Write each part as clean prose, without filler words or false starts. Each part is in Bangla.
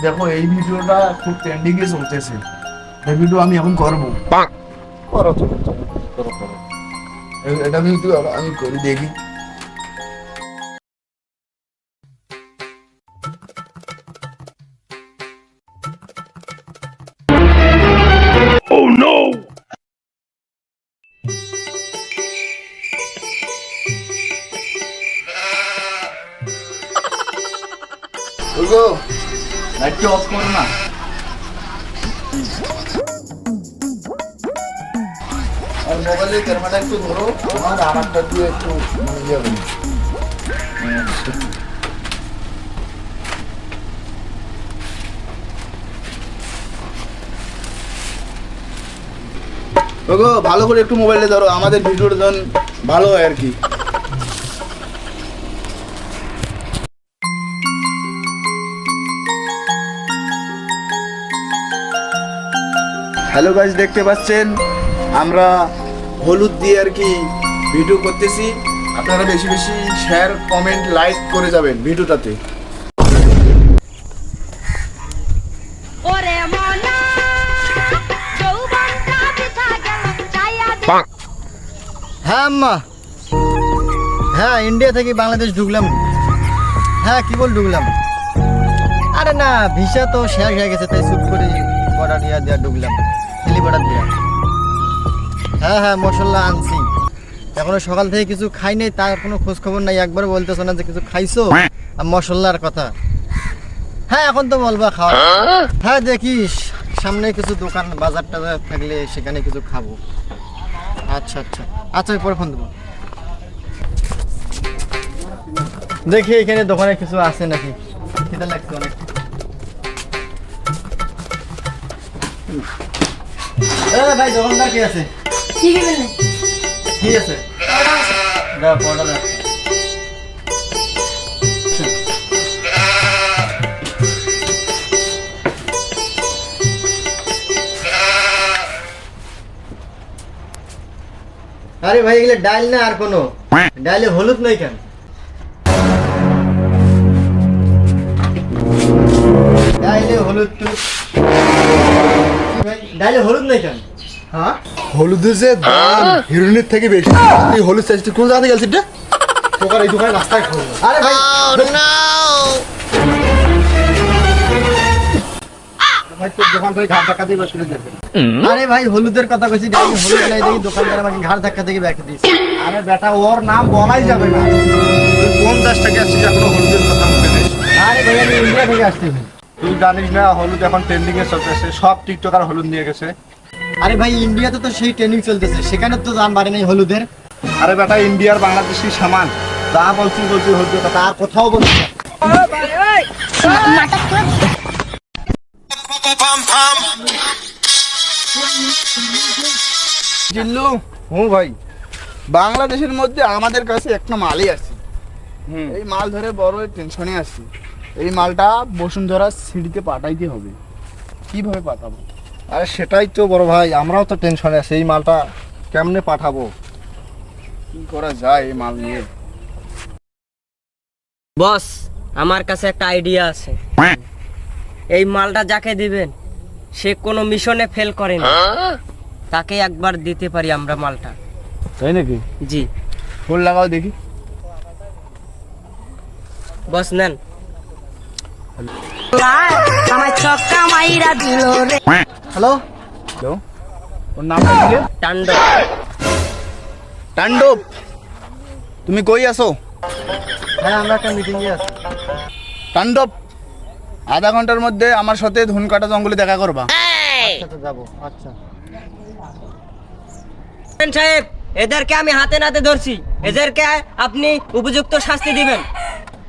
দেখো এই ভিডিওটা খুব ট্রেন্ডিং এ চলতেছে, এই ভিডিও আমি এখন করবো। করো তুমি, করো করো, এটা ভিডিও আমি করি দেখি। Oh no! ওগো লাইটটা অফ করো না। আর মোবাইলের ক্যামেরাটা একটু ধরো, আমার আমারটা দিয়ে একটু ইয়ে হবে। ওগো ভালো করে একটু মোবাইলে ধরো, আমাদের ভিডিওটা যেন ভালো হয় আর কি। হ্যালো গাইস, দেখতে পাচ্ছেন আমরা হলুদ দিয়ে আর কি ভিডিও করতেছি। আপনারা বেশি বেশি শেয়ার, কমেন্ট, লাইক করে যাবেন ভিডিওটাতে। হ্যাঁ আম্মা, হ্যাঁ ইন্ডিয়া থেকে বাংলাদেশ ঢুকলাম। হ্যাঁ কি বল ঢুকলাম? আরে না, ভিসা তো শেষ হয়ে গেছে, তাই চুপ করে বর্ডার দিয়া ঢুকলাম, হেলি বর্ডার দিয়া। হ্যাঁ হ্যাঁ মশলা আনছি, এখনো সকাল থেকে কিছু খাই নাই, তার কোনো খোঁজ খবর নাই, একবার বলতেছো না যে কিছু খাইছো আর মশলার কথা। হ্যাঁ এখন তো বলবা খাওয়া। হ্যাঁ দেখিস সামনে কিছু দোকান বাজার টাজার থাকলে সেখানে কিছু খাবো। আচ্ছা আচ্ছা আচ্ছা, আমি পরে ফোন দেবো। দেখি এখানে দোকানে কিছু আছে নাকি, খিদে লাগছে অনেক। ভাই দোকানদার কি আছে? কি আছে? দাও পড়া দাও। আরে ভাই এগুলো ডাল না আর কোনো? ডালে হলুদ নাই কেন? ডালে হলুদ তো ভাই, ডালে হলুদ নাই কেন? হ্যাঁ হলুদের যে দাম হিরোইনের থেকে বেশি, তুই হলুদ চাইছিস কোন জায়গা থেকে গেছিস রে? তোকার এই দোকানে রাস্তায় খাবো। আরে ভাই ভাই তোর দোকান থেকে ঘাট ধাক্কা দিয়ে বসে গেছে। আরে ভাই হলুদের কথা কইছি, ডালে হলুদ নাই দেখি দোকানদার আমাকে ঘাড় ধাক্কা থেকে ব্যাক দিয়েছে। আরে বেটা ওর নাম বলাই যাবে না, তুই কোন দেশ থেকে আসছিস এখনো হলুদের কথা মুখে নেই? আরে ভাই আমি ইন্ডিয়া থেকে আসছি। তুই জানিস না হলুদ এখন ট্রেন্ডিং এ চলতেছে, সব টিকটকার হলুদ নিয়ে গেছে। আরে ভাই ইন্ডিয়াতে তো সেই ট্রেনিং চলতেছে, সেখানে তো দাম বাড়ে নাই হলুদের। আরে বেটা ইন্ডিয়ার বাংলাদেশি সমান, যা বলছিস হলুদের কথা আর কোথাও বলছিস না। জিল্লু হুঁ ভাই, বাংলাদেশের মধ্যে আমাদের কাছে একটা মালই আছে, এই মাল ধরে বড় টেনশনে আছি। এই মালটা বসুন্ধরা সিটিতে পাঠাইতে হবে, কিভাবে পাঠাবো? আরে সেটাই তো বড় ভাই, আমরাও তো টেনশনে আছি, এই মালটা কেমনে পাঠাবো? কি করা যায় এই মাল নিয়ে? বস আমার কাছে একটা আইডিয়া আছে। এই মালটা যাকে দিবেন সে কোনো মিশনে ফেল করে না, তাকে একবার দিতে পারি আমরা মালটা। তাই নাকি? জি ফুল লাগাও দেখি। বস নেন। হ্যালো ওর নাম কি? টান্ডব। তাণ্ডব, তুমি কই আছো? হ্যাঁ আমরা একটা মিটিং এ আছি। তাণ্ডব, আধা ঘন্টার মধ্যে আমার সাথে ধুনকাটা জঙ্গলে দেখা করবা। আচ্ছা তো যাবো। আচ্ছা সাহেব এদেরকে আমি হাতে নাতে ধরছি, এদেরকে আপনি উপযুক্ত শাস্তি দিবেন।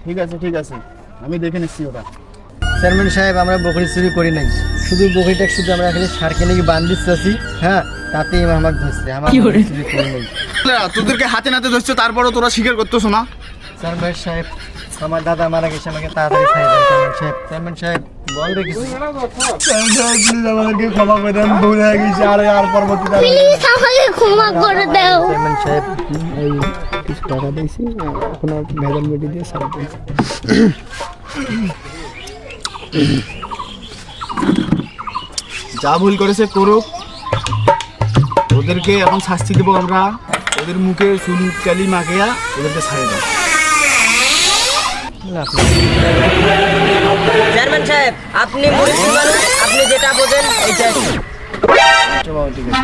ঠিক আছে ঠিক আছে, আমি দেখে নিচ্ছি ওটা। চেয়ারম্যান সাহেব আমরা বকরি চুরি করি নাই, শুধু বকরিটা শুধু আমরা এখানে সারকে নাকি বান্ধিচ্ছি। হ্যাঁ তাতেই আমাকে ধরছে, আমার বকরি চুরি করি নাই। তোদেরকে হাতে নাতে ধরছে, তারপরও তোরা স্বীকার করতেছো না? চেয়ারম্যান সাহেব আমার দাদা মারা গেছে, আমাকে তাড়াতাড়ি ছাড়িয়ে দেন। চেয়ারম্যান সাহেব বলবে কিছু? প্লিজ আমাদেরকে ক্ষমা করে দেন, ভুল হয়ে গেছে, আর পরবর্তীতে প্লিজ আমাকে ক্ষমা করে দাও। চেয়ারম্যান সাহেব এই কিছু টাকা দিয়েছি, এখন ভেজাল মেডি দিয়ে সারা দিয়েছি। যা ভুল করেছে করুক, ওদেরকে এখন শাস্তি দেবো আমরা। ওদের মুখে চুন কালি মাখিয়া ওদেরকে ছাড়ে দাও। চেয়ারম্যান সাহেব, আপনি মুরব্বি মানুষ, আপনি যেটা বোঝেন এইটাই। আচ্ছা বাবা, ঠিক আছে।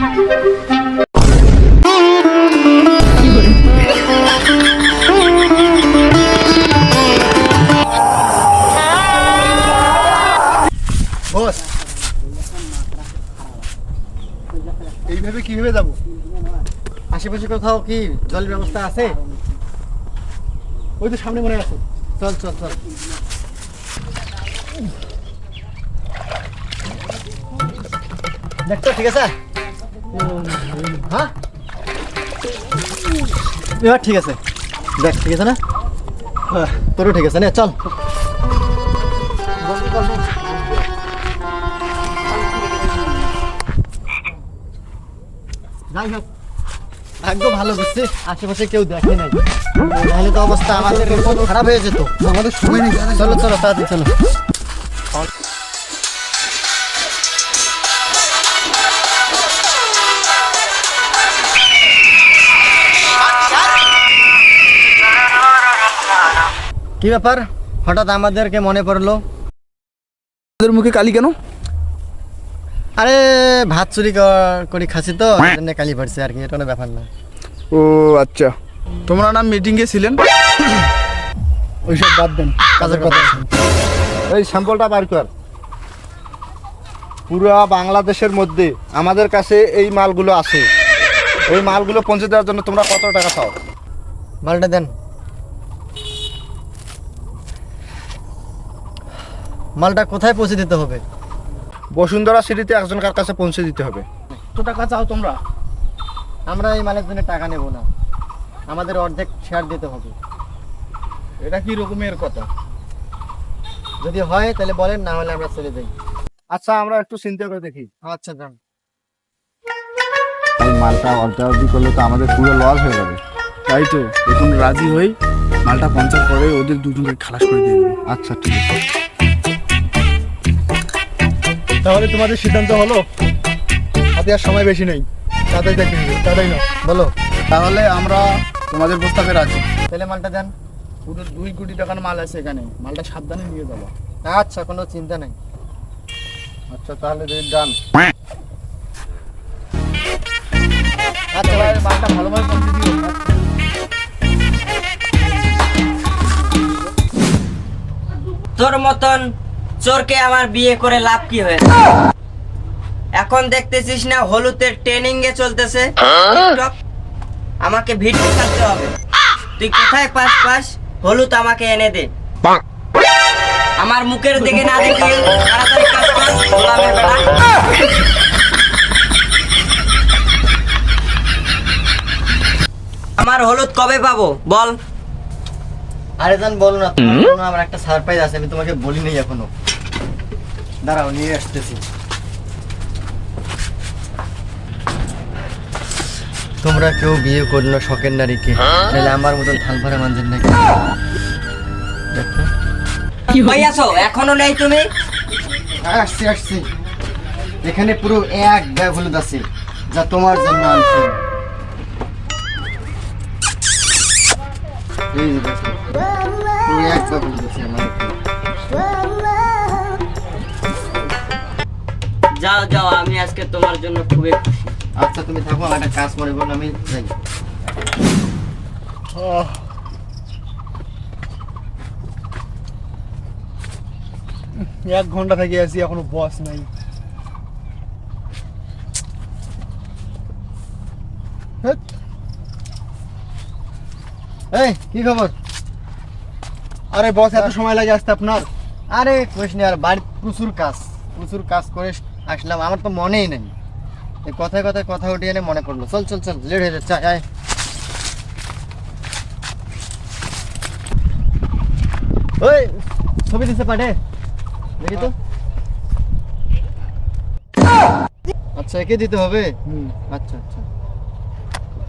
বস, এইভাবে কিভাবে যাবো? আশেপাশে কোথাও কি জলের ব্যবস্থা আছে? ওই তো সামনে মনে আছে। চল চল চল। দেখতো ঠিক আছে? হ্যাঁ, এবার ঠিক আছে। দেখ ঠিক আছে না? হ্যাঁ, তোরও ঠিক আছে না? চল। যাই হোক, একদম ভালো বুঝছিস, আশেপাশে কেউ দেখে নাই, তাহলে তো অবস্থা আমাদের খুব খারাপ হয়ে যেত। আমাদের সময় নেই। চলো চলো তাড়াতাড়ি চলো। কি ব্যাপার, হঠাৎ আমাদেরকে মনে পড়লো? ওদের মুখে কালি কেন? আরে ভাত চুরি করে খাচ্ছি তো, এই জন্য কালি পড়ছে আর কি, এটা কোনো ব্যাপার না। ও আচ্ছা, তোমরা না মিটিংয়ে ছিলেন? ওইসব বাদ দেন, কাজের কথা। এই স্যাম্পলটা বার কর। পুরা বাংলাদেশের মধ্যে আমাদের কাছে এই মালগুলো আছে। এই মালগুলো পৌঁছে দেওয়ার জন্য তোমরা কত টাকা চাও? মালটা দেন। মালটা কোথায় পৌঁছে দিতে হবে? বসুন্ধরা সিটিতে একজনকার কাছে পৌঁছে দিতে হবে। কত টাকা চাও তোমরা? আমরা এই মালের জন্য টাকা নেব না, আমাদের অর্ধেক শেয়ার দিতে হবে। এটা কি রকমের কথা? যদি হয় তাহলে বলেন, না হলে আমরা চলে যাই। আচ্ছা, আমরা একটু চিন্তা করে দেখি। আচ্ছা যান। এই মালটা অল্টারনেটিভ করলে তো আমাদের পুরো লস হয়ে যাবে। তাই তো এখন রাজি হই, মালটা পঞ্চাশ করে ওদের দুজনকে খালাস করে দিয়ে দেবো। আচ্ছা ঠিক আছে, তাহলে তোমাদের সিদ্ধান্ত হলো? হাতে আর সময় বেশি নেই, তাড়াতাড়ি দেখে নিবে। তাড়াতাড়ি না বলো। তাহলে আমরা তোমাদের প্রস্তাবে রাজি। তাহলে মালটা দেন। পুরো 2 কোটি টাকার মাল আছে এখানে, মালটা সাবধানে নিয়ে যাবো। আচ্ছা, কোনো চিন্তা নেই। আচ্ছা তাহলে ডান। আচ্ছা ভাই, মালটা ভালোভাবে পৌঁছে দিও। তোর মতন চোরকে আমার বিয়ে করে লাভ কি হয়েছে? এখন দেখতেছিস না হলুদের ট্রেনিং এ চলতেছে টিকটক, আমাকে ভিডিও করতে হবে। তুই কোথায় পাস হলুদ আমাকে এনে দে। আমার মুখের দিকে না দেখে তাড়াতাড়ি কাজ কর, গোলামের বেটা। আমার হলুদ কবে পাবো বল? আরে জান বলো না, তোমার জন্য আমার একটা সারপ্রাইজ আছে, আমি তোমাকে বলি নাই এখনো। দাঁড়াও, নিয়ে আসতেছি। তোমরা কেউ বিয়ে করো না শখের নারীকে, তাহলে আমার মতন থাল ভরা মানুষের নাকি। দেখো, কই আছো? এখনো নেই তুমি? আসছি আসছি। এখানে পুরো এক ব্যাগ হলুদ আছে, যা তোমার জন্য আনছি। এই যে দেখো, পুরো এক ব্যাগ হলুদ আছে আমার এখানে। যাও যাও, আমি আজকে তোমার জন্য খুবই খুশি। আচ্ছা তুমি থাকো, আমার একটা কাজ মনে করো, আমি যাই। 1 ঘন্টা থেকে আছি, এখনো বস নাই। এই কি খবর? আরে বস, এত সময় লাগে আসতে আপনার? আরে কোশ নি, আর বাড়িতে প্রচুর কাজ করে আসলাম, আমার তো মনেই নেই। এই কথায় কথায় কথা উঠিয়ে এনে মনে পড়লো। চল চল চল, লেট হয়ে যাচ্ছে, আয়। ওই ছবি দিছে পাঠে, দেখি তো। আচ্ছা, একে দিতে হবে? আচ্ছা আচ্ছা,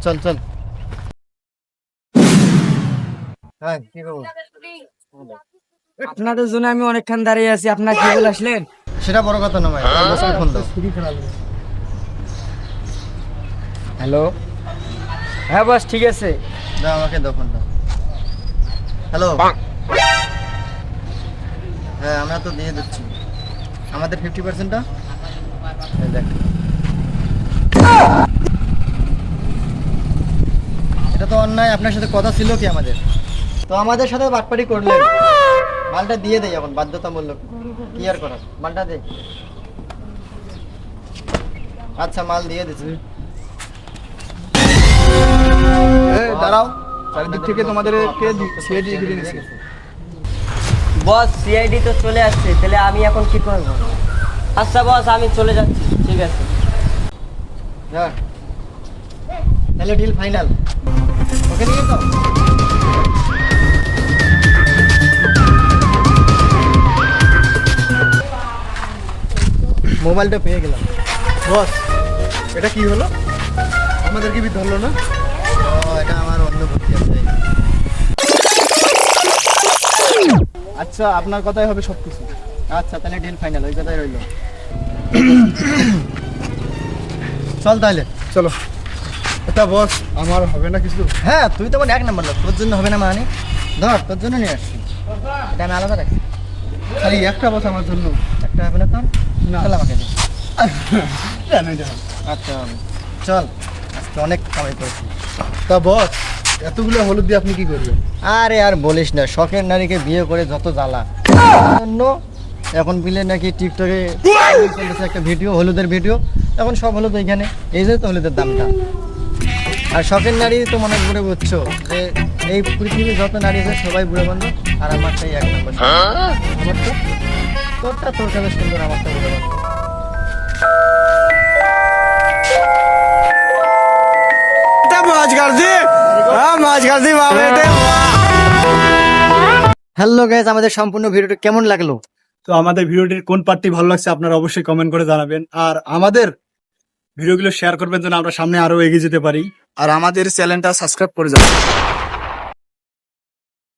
চল চল। হ্যাঁ কি খবর? আপনাদের জন্য আমি অনেকক্ষণ দাঁড়িয়ে আছি, আপনার কি বলে আসলেন? সেটা বড় কথা না ভাই, বসকে ফোন দাও। হ্যালো, হ্যাঁ বস, ঠিক আছে। দাও আমাকে দাও ফোনটা। হ্যালো, হ্যাঁ আমরা তো দিয়ে দিচ্ছি আমাদের 50%টা। দেখ, এটা তো অন্যায়। আপনার সাথে কথা ছিল কি আমাদের? তো আমাদের সাথে বাটপারি করলেন। মালটা দিয়ে দেই এখন, বাধ্যতামূলক। কি আর করার, মালটা দে। আচ্ছা, মাল দিয়ে দিচ্ছি। দাঁড়াও, চারিদিক থেকে তোমাদেরকে ছেড়ে দিয়ে ফিরে নিচ্ছি। বস, সিআইডি তো চলে আসছে, তাহলে আমি এখন কি করব? আচ্ছা বস, আমি চলে যাচ্ছি। ঠিক আছে। হ্যাঁ, তাহলে ডিল ফাইনাল। ওকে নিয়ে যাও। মোবাইলটা পেয়ে গেলাম। বস, এটা কি হলো? আমাদেরকে বি ধরলো না? ও, এটা আমার অন্য বুদ্ধি আছে। আচ্ছা, আপনার কথাই হবে সবকিছু। আচ্ছা, তাহলে ডিল ফাইনাল, ওই কথাই রইলো। চল তাহলে। চলো। এটা বস, আমার হবে না কিছু? হ্যাঁ, তুই তো আমার এক নাম্বার লোক, তোর জন্য হবে না মানে? ধর, তোর জন্য নিয়ে আসছি। এটা আমি আলাদা রাখছি। খালি একটা বস আমার জন্য? একটা হবে না তোর? না। চল আমাকে দে। কেন এটা হবে? আচ্ছা, চল। আজকে অনেক কামাই করেছি। তা বস, এতগুলো হলুদ দিয়ে আপনি কি করবেন? আরে আর বলিস না, শখের নারীকে বিয়ে করে যত জ্বালা। জন্য এখন বিলে নাকি টিকটকে চলেছে একটা ভিডিও, হলুদের ভিডিও। এখন সব হলুদ ওইখানে, এই যে তো হলুদের দামটা। আর শখের নারী তো মনে করে বুঝছো যে এই পৃথিবীর যত নারী আছে সবাই বুড়ে বন্ধ, আর আমারটাই এক নম্বর। আমারটা, তোরটা তোর কাছে সুন্দর, আমারটা বুড়ে বন্ধ। হ্যালো গাইস, আমাদের সম্পূর্ণ ভিডিওটা কেমন লাগলো? তো আমাদের ভিডিওটির কোন পার্টটি ভালো লাগছে আপনারা অবশ্যই কমেন্ট করে জানাবেন, আর আমাদের ভিডিওগুলো শেয়ার করবেন যেন আমরা সামনে আরো এগিয়ে যেতে পারি। আর আমাদের চ্যানেলটা সাবস্ক্রাইব করে যাবেন।